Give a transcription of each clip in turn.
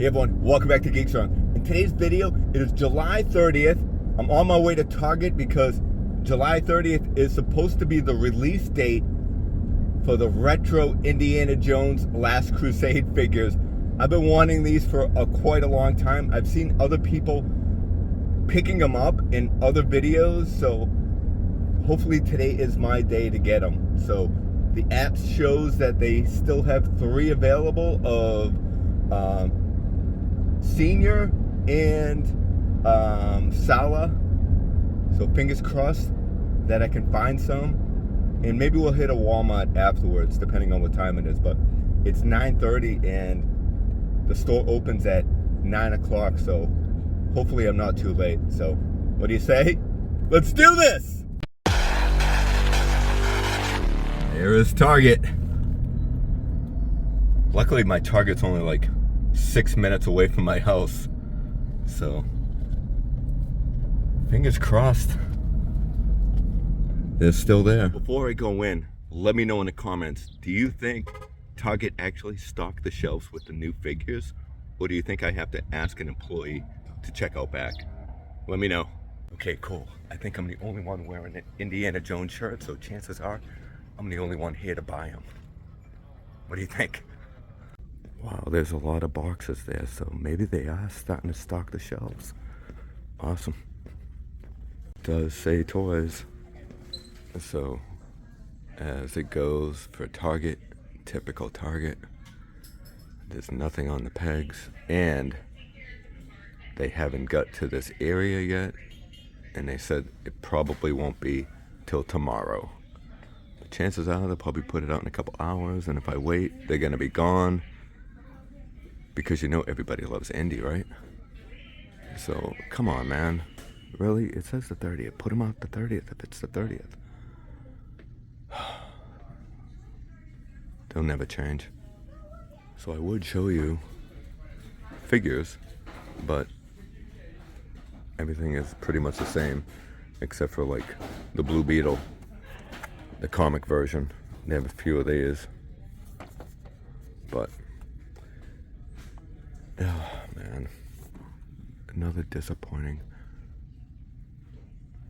Hey everyone, welcome back to Geekstrong. In today's video, it is July 30th. I'm on my way to Target because July 30th is supposed to be the release date for the retro Indiana Jones Last Crusade figures. I've been wanting these for quite a long time. I've seen other people picking them up in other videos, so hopefully today is my day to get them. So the app shows that they still have 3 available of Senior and Sala. So fingers crossed that I can find some, and maybe we'll hit a Walmart afterwards depending on what time it is. But it's 9:30 and the store opens at 9 o'clock, so hopefully I'm not too late. So what do you say? Let's do this! There is Target. Luckily my Target's only like 6 minutes away from my house, so fingers crossed they're still there. Before I go in, let me know in the comments, do you think Target actually stocked the shelves with the new figures, or do you think I have to ask an employee to check out back? Let me know. Okay, cool. I think I'm the only one wearing an Indiana Jones shirt, so chances are I'm the only one here to buy them. What do you think? Wow, there's a lot of boxes there, so maybe they are starting to stock the shelves. Awesome. It does say toys. So, as it goes for Target, typical Target, there's nothing on the pegs, and they haven't got to this area yet, and they said it probably won't be till tomorrow. But chances are they'll probably put it out in a couple hours, and if I wait, they're gonna be gone. Because you know everybody loves Indy, right? So, come on, man. Really? It says the 30th. Put them out the 30th if it's the 30th. They'll never change. So I would show you figures, but everything is pretty much the same, except for like the Blue Beetle, the comic version. They have a few of these, but oh man, another disappointing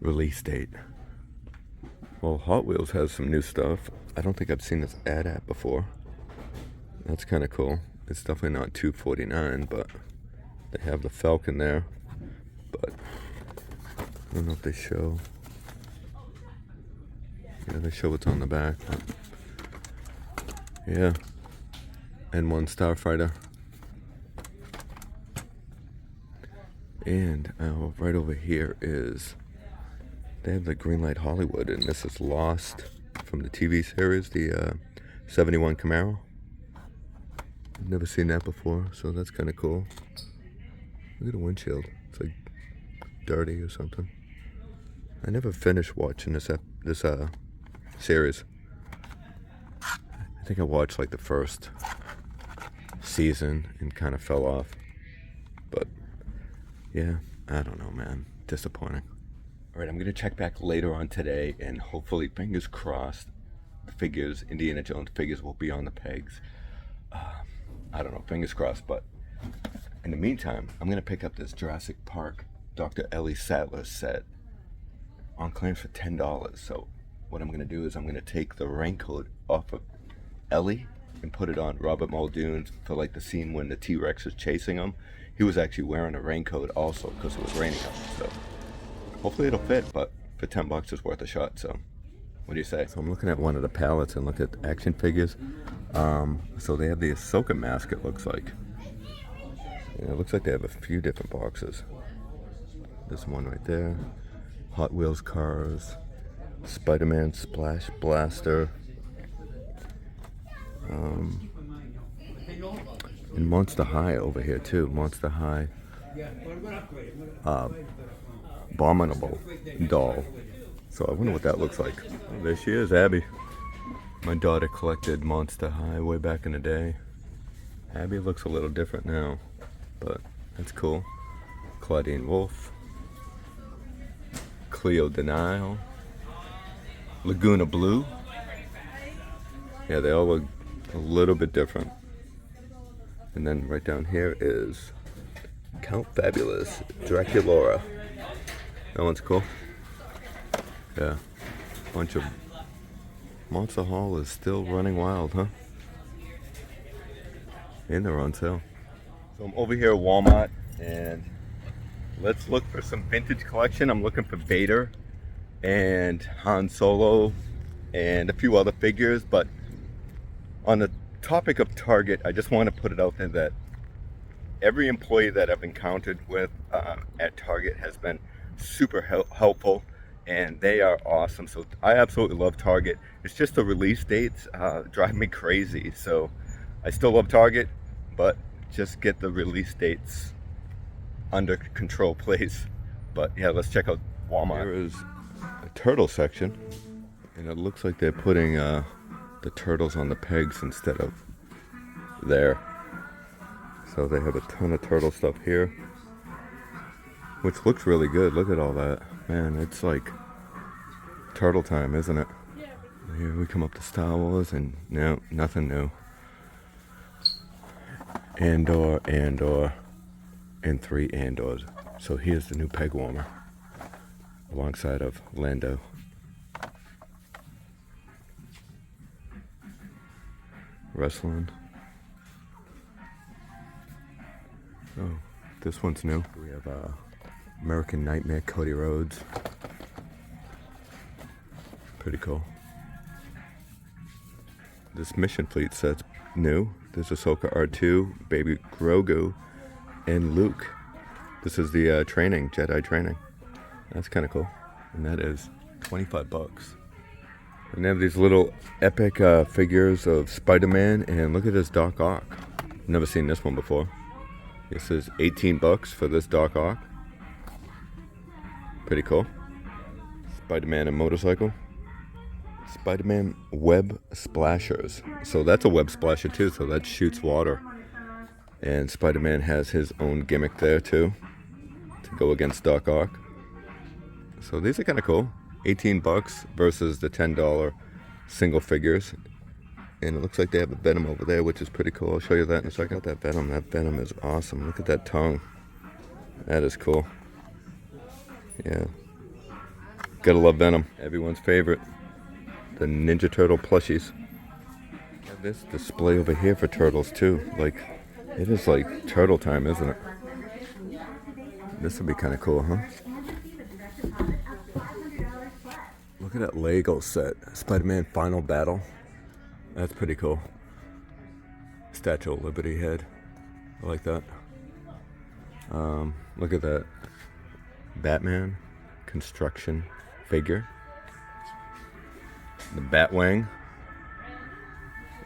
release date. Well, Hot Wheels has some new stuff. I don't think I've seen this ad app before. That's kind of cool. It's definitely not $249, but they have the Falcon there. But I don't know if they show. Yeah, they show what's on the back. But yeah, N1 Starfighter. And right over here is, they have the Greenlight Hollywood, and this is Lost from the TV series, the 71 Camaro. I've never seen that before, so that's kind of cool. Look at the windshield. It's like dirty or something. I never finished watching this series. I think I watched like the first season and kind of fell off. But yeah, I don't know, man. Disappointing. All right, I'm going to check back later on today, and hopefully, fingers crossed, the figures, Indiana Jones figures, will be on the pegs. I don't know, fingers crossed. But in the meantime, I'm going to pick up this Jurassic Park Dr. Ellie Sattler set on clearance for $10. So what I'm going to do is I'm going to take the raincoat off of Ellie and put it on Robert Muldoon for like the scene when the T-Rex is chasing him. He was actually wearing a raincoat also because it was raining out. So hopefully it'll fit, but for $10 it's worth a shot. So what do you say? So I'm looking at one of the pallets and look at action figures. So they have the Ahsoka mask, it looks like. Yeah, it looks like they have a few different boxes. This one right there. Hot Wheels cars. Spider-Man Splash Blaster. And Monster High over here too. Monster High. Abominable doll. So I wonder what that looks like. Oh, there she is, Abby. My daughter collected Monster High way back in the day. Abby looks a little different now, but that's cool. Claudine Wolf. Cleo Denial. Laguna Blue. Yeah, they all look a little bit different. And then right down here is Count Fabulous Draculaura. That one's cool. Yeah. Bunch of Monster Hall is still running wild, huh? And they're on sale. So I'm over here at Walmart and let's look for some vintage collection. I'm looking for Vader and Han Solo and a few other figures, but on the topic of Target, I just want to put it out there that every employee that I've encountered with at Target has been super helpful, and they are awesome. So I absolutely love Target. It's just the release dates drive me crazy. So I still love Target, but just get the release dates under control, please. But yeah, let's check out Walmart. Here is a turtle section, and it looks like they're putting the turtles on the pegs instead of there. So they have a ton of turtle stuff here, which looks really good. Look at all that. Man, it's like turtle time, isn't it? Here we come up to Star Wars, and no, nothing new. Andor, and 3 Andors. So here's the new peg warmer alongside of Lando. Wrestling. Oh, this one's new. We have American Nightmare Cody Rhodes. Pretty cool. This mission fleet set's new. There's Ahsoka R2, Baby Grogu, and Luke. This is the Jedi training. That's kind of cool. And that is $25. And they have these little epic figures of Spider-Man, and look at this Doc Ock. Never seen this one before. This is $18 for this Doc Ock. Pretty cool. Spider-Man and motorcycle. Spider-Man web splashers. So that's a web splasher too, so that shoots water. And Spider-Man has his own gimmick there too, to go against Doc Ock. So these are kind of cool. $18 versus the $10 single figures. And it looks like they have a Venom over there, which is pretty cool. I'll show you that in a second. Check out that Venom. That Venom is awesome. Look at that tongue. That is cool. Yeah. Gotta love Venom. Everyone's favorite. The Ninja Turtle plushies. Have this display over here for turtles too. Like, it is like turtle time, isn't it? This would be kind of cool, huh? Look at that Lego set. Spider-Man Final Battle. That's pretty cool. Statue of Liberty head. I like that. Look at that Batman construction figure. The Batwing.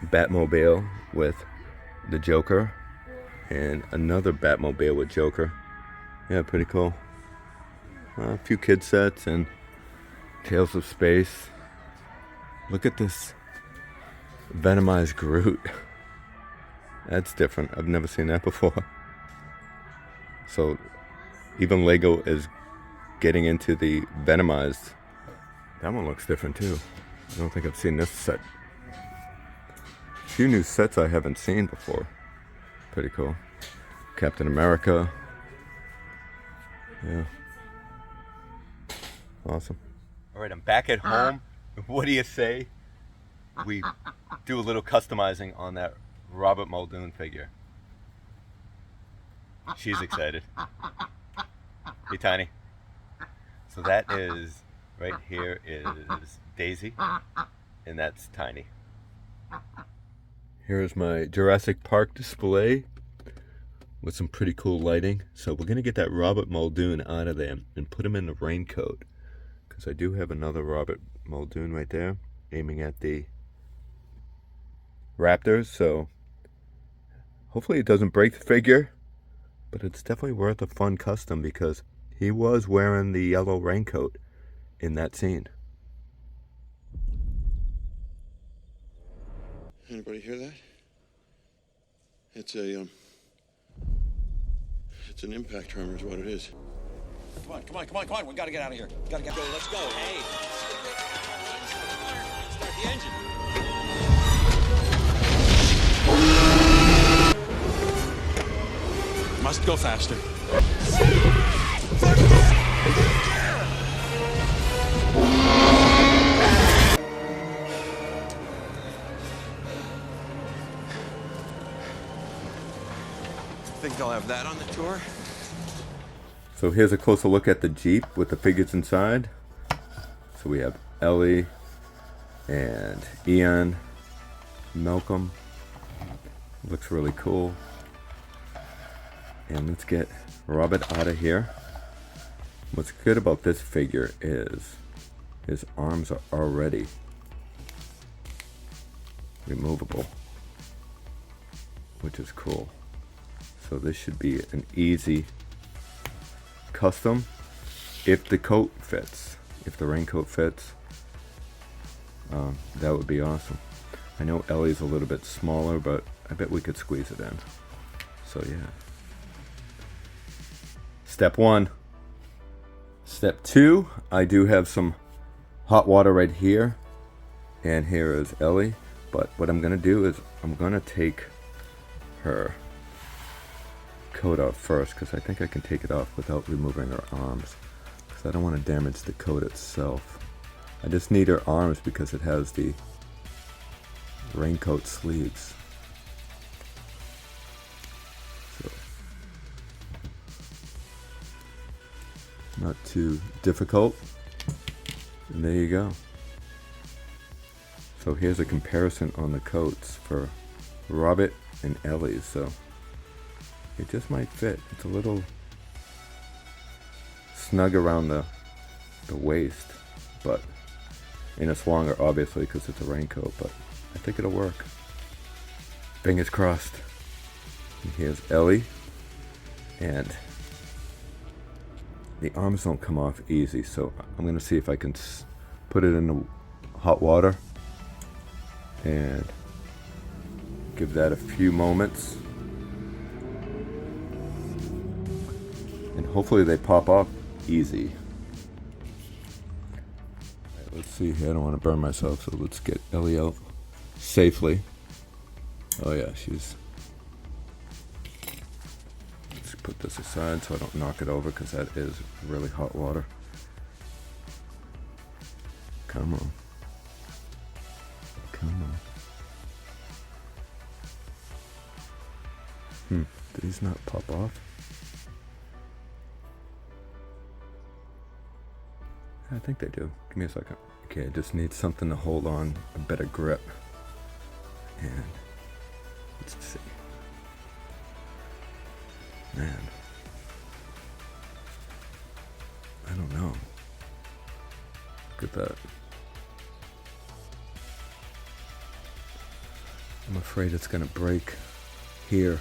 Batmobile with the Joker. And another Batmobile with Joker. Yeah, pretty cool. A few kid sets and Tales of Space. Look at this Venomized Groot. That's different. I've never seen that before. So even Lego is getting into the Venomized. That one looks different too. I don't think I've seen this set. A few new sets I haven't seen before. Pretty cool. Captain America. Yeah. Awesome. All right, I'm back at home. What do you say we do a little customizing on that Robert Muldoon figure? She's excited. Hey, Tiny. So that is, right here is Daisy, and that's Tiny. Here's my Jurassic Park display with some pretty cool lighting. So we're going to get that Robert Muldoon out of there and put him in the raincoat. Because I do have another Robert Muldoon right there, aiming at the Raptors. So hopefully it doesn't break the figure. But it's definitely worth a fun custom because he was wearing the yellow raincoat in that scene. Anybody hear that? It's an impact tremor is what it is. Come on. We gotta get out of here. Gotta go. Let's go. Hey. Start the engine. Must go faster. Think they'll have that on the tour? So here's a closer look at the Jeep with the figures inside. So we have Ellie and Ian, Malcolm. Looks really cool. And let's get Robert out of here. What's good about this figure is his arms are already removable, which is cool. So this should be an easy custom if the coat fits, if the raincoat fits. That would be awesome. I know Ellie's a little bit smaller, but I bet we could squeeze it in. So yeah. Step 1. Step 2, I do have some hot water right here, and here is Ellie. But what I'm gonna do is I'm gonna take her coat off first, because I think I can take it off without removing her arms, because I don't want to damage the coat itself. I just need her arms because it has the raincoat sleeves. So, not too difficult. And there you go. So here's a comparison on the coats for Robert and Ellie. So it just might fit. It's a little snug around the waist, but and it's longer obviously because it's a raincoat, but I think it'll work. Fingers crossed. And here's Ellie, and the arms don't come off easy, so I'm gonna see if I can put it in the hot water and give that a few moments. And hopefully they pop off easy. Right, let's see here. I don't want to burn myself, so let's get Ellie out safely. Oh yeah, she's... Let's put this aside so I don't knock it over, because that is really hot water. Come on. Come on. Did these not pop off? I think they do. Give me a second. Okay, I just need something to hold on, a better grip. And let's see. Man, I don't know. Look at that. I'm afraid it's gonna break here.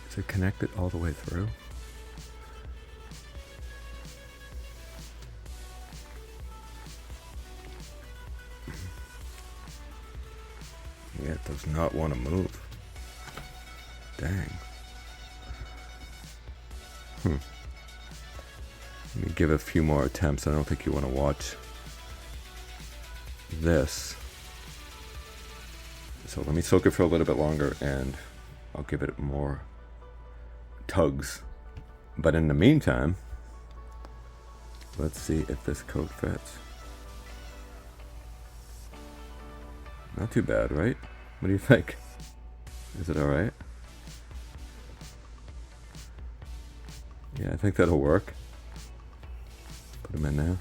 Is it connected all the way through? Yeah, it does not want to move. Dang. Let me give it a few more attempts. I don't think you want to watch this. So let me soak it for a little bit longer and I'll give it more tugs. But in the meantime, let's see if this coat fits. Not too bad, right? What do you think? Is it alright? Yeah, I think that'll work. Put them in there.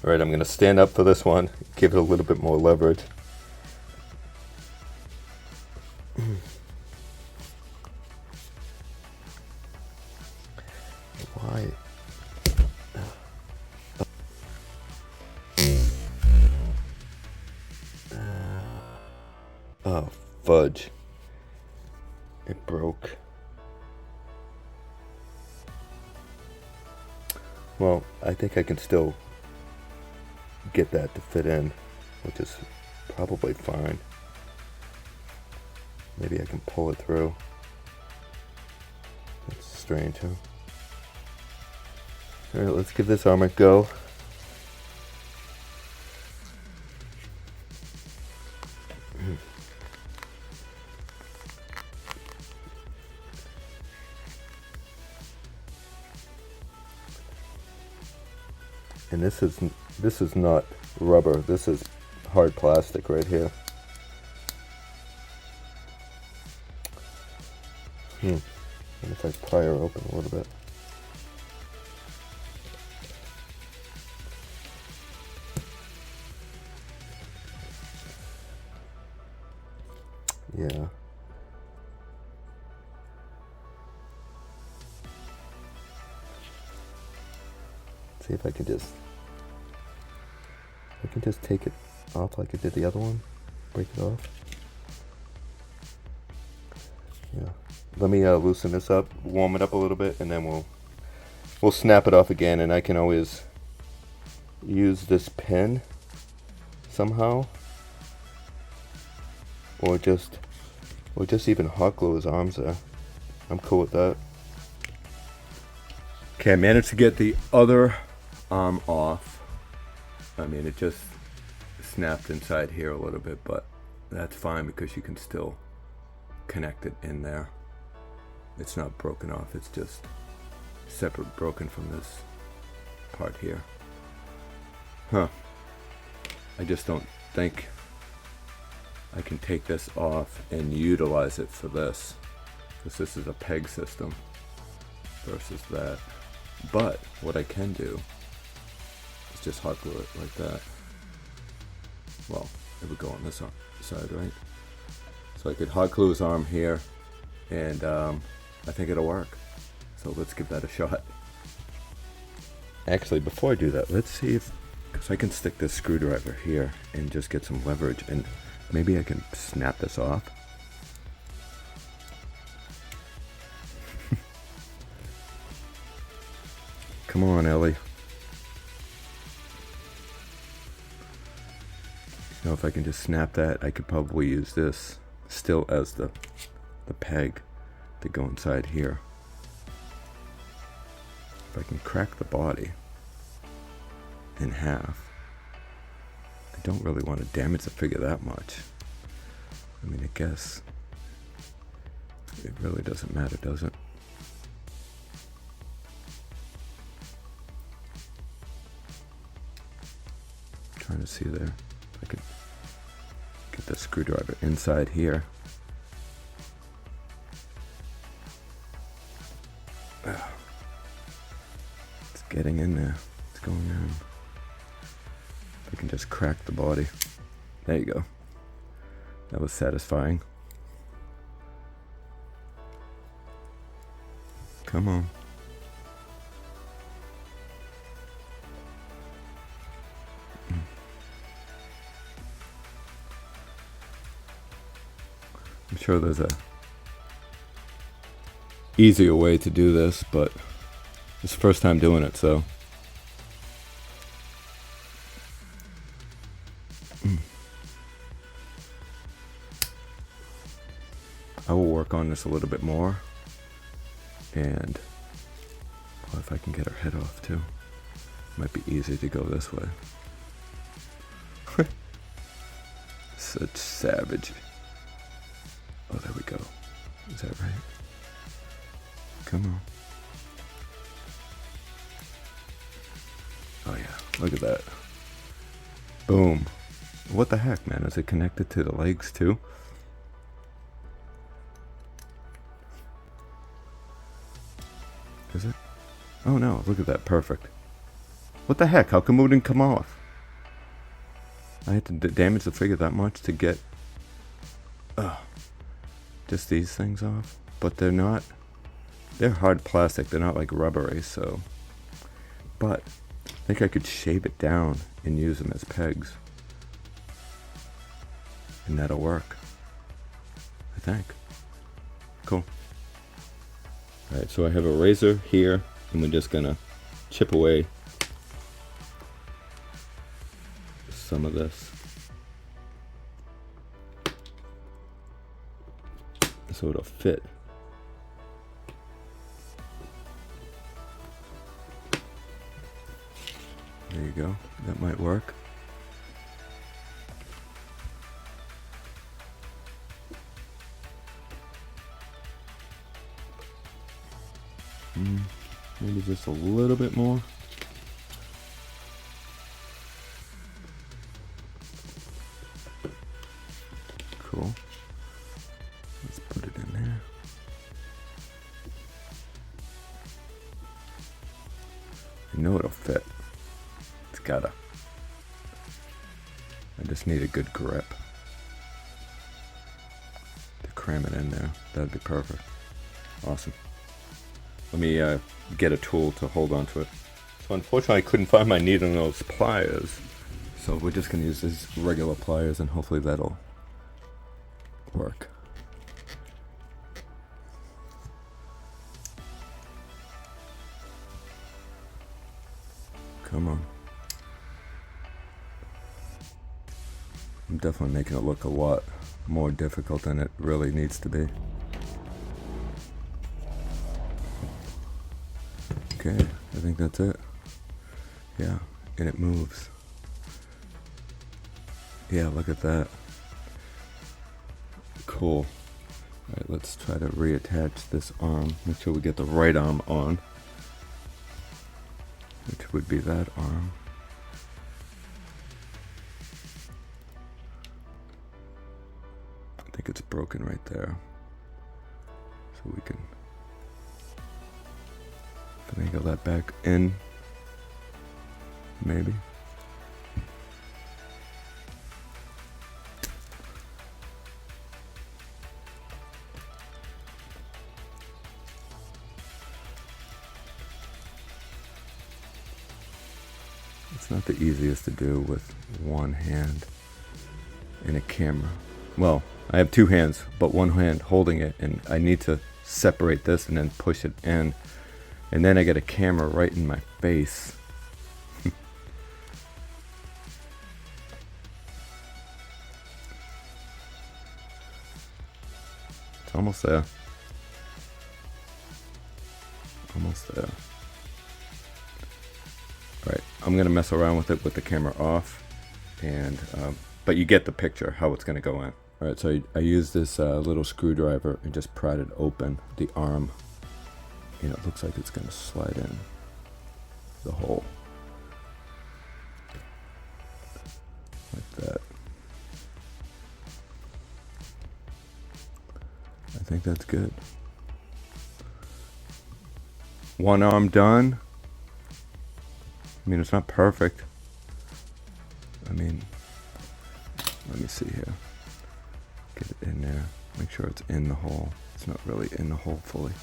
Alright, I'm going to stand up for this one. Give it a little bit more leverage. Why? Oh, fudge. It broke. Well, I think I can still get that to fit in, which is probably fine. Maybe I can pull it through. That's strange, huh? Alright, let's give this arm a go. And this is not rubber. This is hard plastic right here. And if I pry her open a little bit. Yeah. See if I can just take it off like I did the other one. Break it off. Yeah. Let me loosen this up, warm it up a little bit, and then we'll snap it off again. And I can always use this pin somehow, or just even hot glue his arms there. I'm cool with that. Okay, I managed to get the other arm off. I mean, it just snapped inside here a little bit, but that's fine because you can still connect it in there. It's not broken off, it's just separate, broken from this part here. Huh. I just don't think I can take this off and utilize it for this, because this is a peg system versus that. But what I can do is just hot glue it like that. Well, it would go on this side, right? So I could hot glue his arm here, and I think it'll work. So let's give that a shot. Actually, before I do that, let's see if, because I can stick this screwdriver here and just get some leverage, and maybe I can snap this off. Come on, Ellie. You know, if I can just snap that, I could probably use this still as the peg to go inside here. If I can crack the body in half. I don't really want to damage the figure that much. I mean, I guess it really doesn't matter, does it? Trying to see there. If I could get the screwdriver inside here. It's getting in there. It's going in. If I can just crack the body. There you go. That was satisfying. Come on. I'm sure there's a easier way to do this, but it's the first time doing it, so. I will work on this a little bit more, and well, if I can get her head off too, might be easy to go this way. Such savage. Oh, there we go. Is that right? Come on. Oh yeah, look at that. Boom. What the heck, man? Is it connected to the legs too? Is it? Oh no, look at that, perfect. What the heck, how come it didn't come off? I had to damage the figure that much to get just these things off, but they're not, they're hard plastic, they're not like rubbery, so, but I think I could shave it down and use them as pegs, and that'll work, I think. Cool. Alright, so I have a razor here, and we're just gonna chip away some of this so it'll fit. There you go, that might work. Maybe just a little bit more. Cool. Let's put it in there. I know it'll fit. It's gotta. I just need a good grip to cram it in there. That'd be perfect. Awesome. Let me get a tool to hold on to it. So unfortunately I couldn't find my needle nose pliers. So we're just gonna use these regular pliers and hopefully that'll work. Come on. I'm definitely making it look a lot more difficult than it really needs to be. Okay, I think that's it. Yeah, and it moves. Yeah, look at that. Cool. Alright, let's try to reattach this arm. Make sure we get the right arm on, which would be that arm. I think it's broken right there. So we can finagle that back in, maybe. It's not the easiest to do with one hand in a camera. Well, I have two hands, but one hand holding it, and I need to separate this and then push it in. And then I get a camera right in my face. It's almost there. Almost there. Alright, I'm going to mess around with it with the camera off. And but you get the picture, how it's going to go in. Alright, so I used this little screwdriver and just pried it open, the arm. And it looks like it's going to slide in the hole. Like that. I think that's good. One arm done. I mean, it's not perfect. I mean, let me see here. Get it in there. Make sure it's in the hole. It's not really in the hole fully.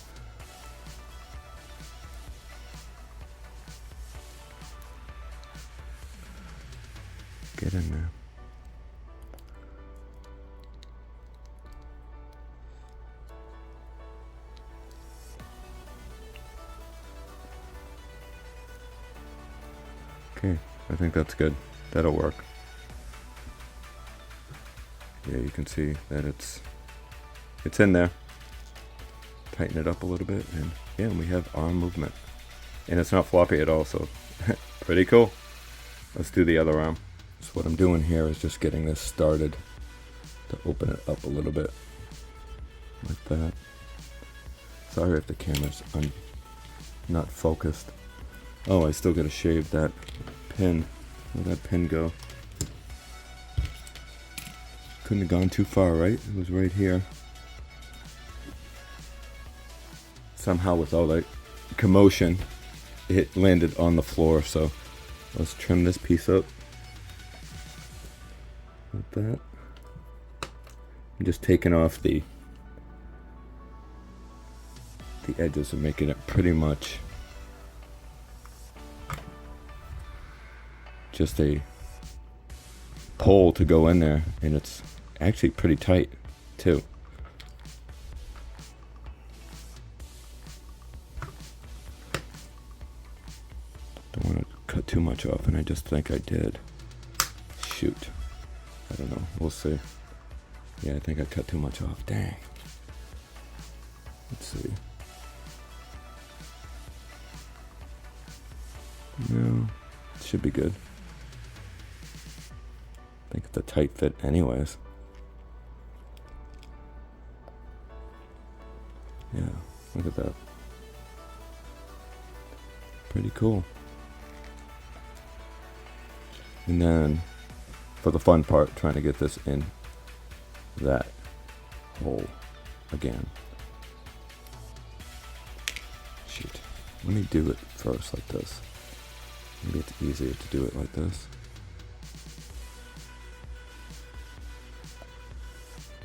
Get in there. Okay, I think that's good. That'll work. Yeah, you can see that it's in there. Tighten it up a little bit, and yeah, we have arm movement. And it's not floppy at all, so pretty cool. Let's do the other arm. So what I'm doing here is just getting this started to open it up a little bit. Like that. Sorry if the camera's not focused. Oh, I still gotta shave that pin. Where'd that pin go? Couldn't have gone too far, right? It was right here. Somehow with all that commotion, it landed on the floor, so let's trim this piece up. Like that. I'm just taking off the edges and making it pretty much just a pole to go in there, and it's actually pretty tight too. Don't want to cut too much off, and I just think I did. Shoot. I don't know. We'll see. Yeah, I think I cut too much off. Dang. Let's see. No, it should be good. I think it's a tight fit anyways. Yeah, look at that. Pretty cool. And then for the fun part, trying to get this in that hole again. Shoot. Let me do it first like this. Maybe it's easier to do it like this.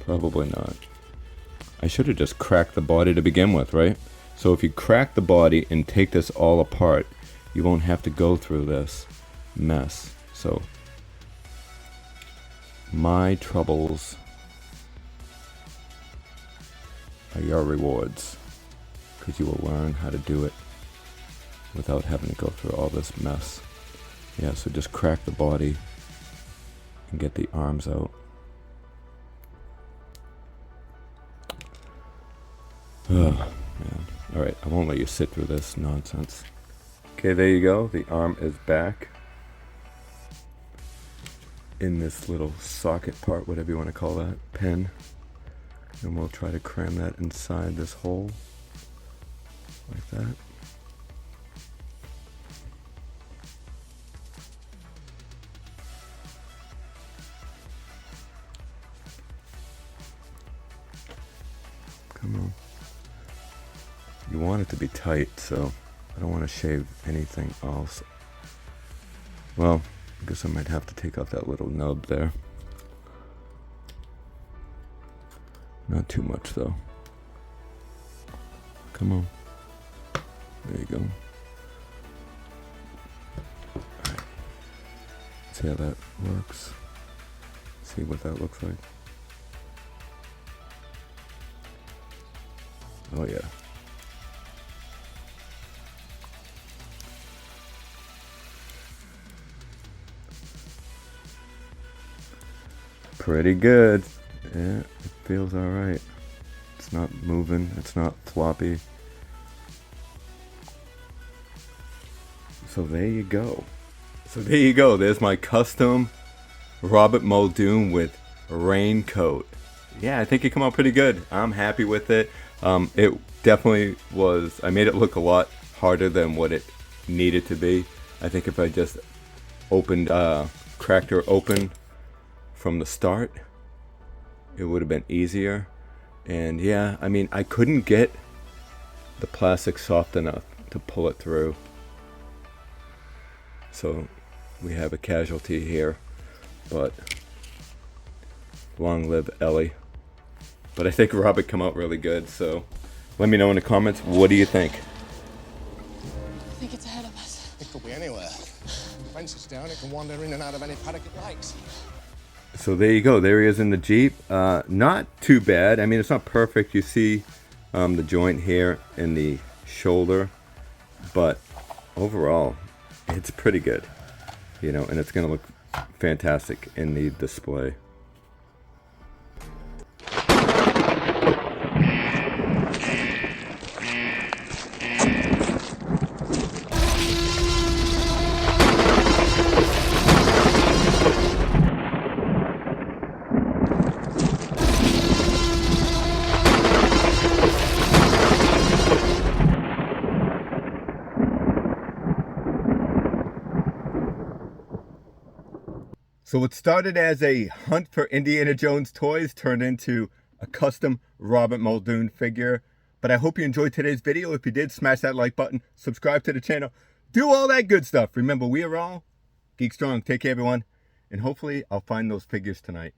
Probably not. I should have just cracked the body to begin with, right? So if you crack the body and take this all apart, you won't have to go through this mess. So my troubles are your rewards, because you will learn how to do it without having to go through all this mess. Yeah, so just crack the body and get the arms out. Oh, man. Alright, I won't let you sit through this nonsense. Okay, there you go. The arm is back in this little socket part, whatever you want to call that, pin. And we'll try to cram that inside this hole, like that. Come on. You want it to be tight, so I don't want to shave anything else. Well, I guess I might have to take off that little nub there. Not too much though. Come on. There you go. Alright. See how that works. See what that looks like. Oh yeah. Pretty good. Yeah, it feels alright. It's not moving, it's not floppy. So there you go. There's my custom Robert Muldoon with raincoat. Yeah, I think it came out pretty good. I'm happy with it. It definitely was, I made it look a lot harder than what it needed to be. I think if I just cracked her open from the start, it would have been easier. And yeah, I mean, I couldn't get the plastic soft enough to pull it through. So we have a casualty here, but long live Ellie. But I think Robert come out really good, so let me know in the comments, what do you think? I think it's ahead of us. It could be anywhere. Fence is down, it can wander in and out of any paddock it likes. So there you go. There he is in the Jeep. Not too bad. I mean, it's not perfect. You see the joint here in the shoulder, but overall, it's pretty good. You know, and it's going to look fantastic in the display. So what started as a hunt for Indiana Jones toys turned into a custom Robert Muldoon figure. But I hope you enjoyed today's video. If you did, smash that like button, subscribe to the channel, do all that good stuff. Remember, we are all Geek Strong. Take care, everyone. And hopefully I'll find those figures tonight.